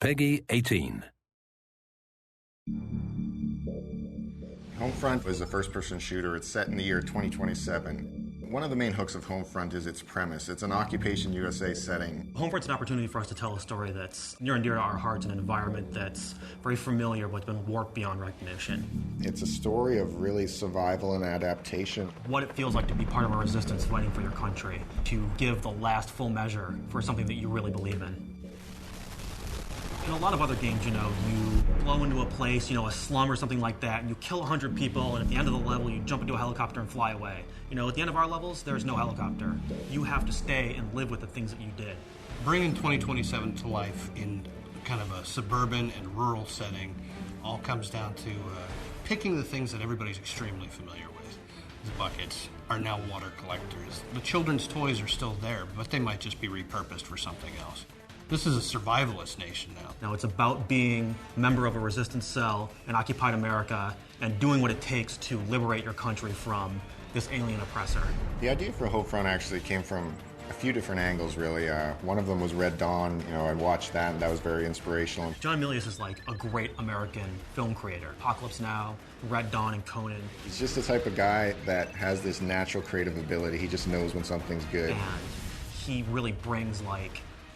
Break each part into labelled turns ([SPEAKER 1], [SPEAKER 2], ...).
[SPEAKER 1] Peggy 18.
[SPEAKER 2] HomeFront is a first-person shooter. It's set in the year 2027. One of the main hooks of HomeFront is its premise. It's an Occupation USA setting.
[SPEAKER 3] HomeFront's an opportunity for us to tell a story that's near and dear to our hearts in an environment that's very familiar but been warped beyond recognition.
[SPEAKER 2] It's a story of really survival and adaptation.
[SPEAKER 3] What it feels like to be part of a resistance fighting for your country, to give the last full measure for something that you really believe in. In a lot of other games, you blow into a place, a slum or something like that, and you kill 100 people, and at the end of the level, you jump into a helicopter and fly away. At the end of our levels, there's no helicopter. You have to stay and live with the things that you did.
[SPEAKER 4] Bringing 2027 to life in kind of a suburban and rural setting all comes down to picking the things that everybody's extremely familiar with. The buckets are now water collectors. The children's toys are still there, but they might just be repurposed for something else. This is a survivalist nation now.
[SPEAKER 3] Now it's about being a member of a resistance cell in occupied America and doing what it takes to liberate your country from this alien oppressor.
[SPEAKER 2] The idea for HomeFront actually came from a few different angles, really. One of them was Red Dawn. I watched that, and that was very inspirational.
[SPEAKER 3] John Milius is like a great American film creator. Apocalypse Now, Red Dawn, and Conan.
[SPEAKER 2] He's just the type of guy that has this natural creative ability. He just knows when something's good.
[SPEAKER 3] And he really brings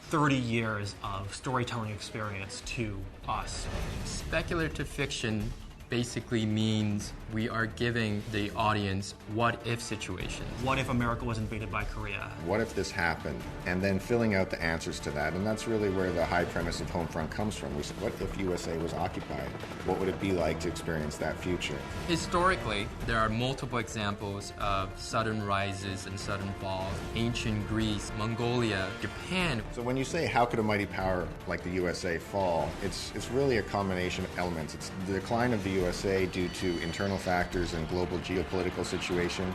[SPEAKER 3] 30 years of storytelling experience to us.
[SPEAKER 5] Speculative fiction basically means we are giving the audience what-if situations.
[SPEAKER 3] What if America was invaded by Korea?
[SPEAKER 2] What if this happened? And then filling out the answers to that. And that's really where the high premise of HomeFront comes from. We said, what if USA was occupied? What would it be like to experience that future?
[SPEAKER 5] Historically, there are multiple examples of sudden rises and sudden falls. Ancient Greece, Mongolia, Japan.
[SPEAKER 2] So when you say, how could a mighty power like the USA fall, it's really a combination of elements. It's the decline of the USA due to internal factors and global geopolitical situation.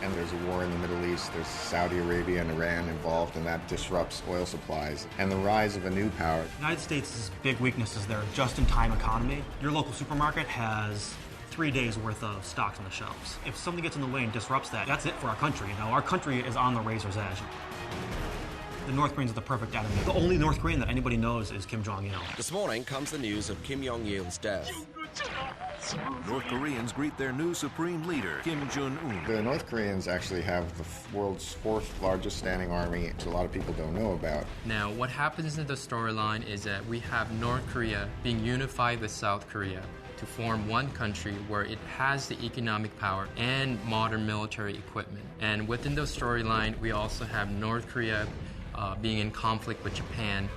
[SPEAKER 2] And there's a war in the Middle East. There's Saudi Arabia and Iran involved, and that disrupts oil supplies. And the rise of a new power.
[SPEAKER 3] The United States' big weakness is their just-in-time economy. Your local supermarket has 3 days worth of stocks on the shelves. If something gets in the way and disrupts that, that's it for our country. Our country is on the razor's edge. The North Koreans are the perfect enemy. The only North Korean that anybody knows is Kim Jong-il.
[SPEAKER 6] This morning comes the news of Kim Jong-il's death.
[SPEAKER 1] North Koreans greet their new supreme leader, Kim Jong-un.
[SPEAKER 2] The North Koreans actually have the world's fourth largest standing army, which a lot of people don't know about.
[SPEAKER 5] Now, what happens in the storyline is that we have North Korea being unified with South Korea to form one country where it has the economic power and modern military equipment. And within the storyline, we also have North Korea being in conflict with Japan.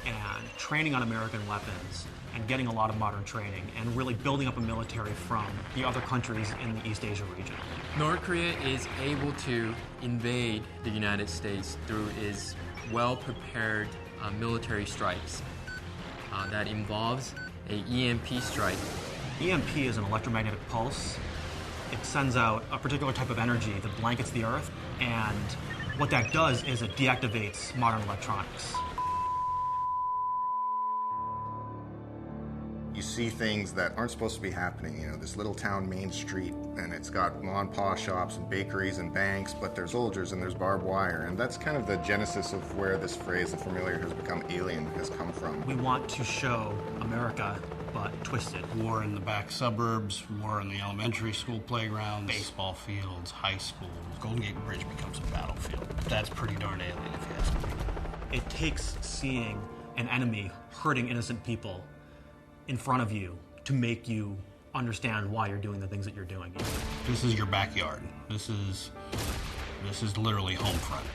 [SPEAKER 3] And training on American weapons and getting a lot of modern training and really building up a military from the other countries in the East Asia region.
[SPEAKER 5] North Korea is able to invade the United States through its well-prepared military strikes. That involves a EMP strike.
[SPEAKER 3] EMP is an electromagnetic pulse. It sends out a particular type of energy that blankets the Earth, and what that does is it deactivates modern electronics.
[SPEAKER 2] You see things that aren't supposed to be happening. This little town main street, and it's got mom and pa shops and bakeries and banks, but there's soldiers and there's barbed wire. And that's kind of the genesis of where this phrase, the familiar has become alien, has come from.
[SPEAKER 3] We want to show America, but twisted.
[SPEAKER 4] War in the back suburbs, war in the elementary school playgrounds, baseball fields, high schools. Golden Gate Bridge becomes a battlefield. That's pretty darn alien, if you ask me.
[SPEAKER 3] It takes seeing an enemy hurting innocent people in front of you to make you understand why you're doing the things that you're doing.
[SPEAKER 4] This is your backyard. This is literally HomeFront.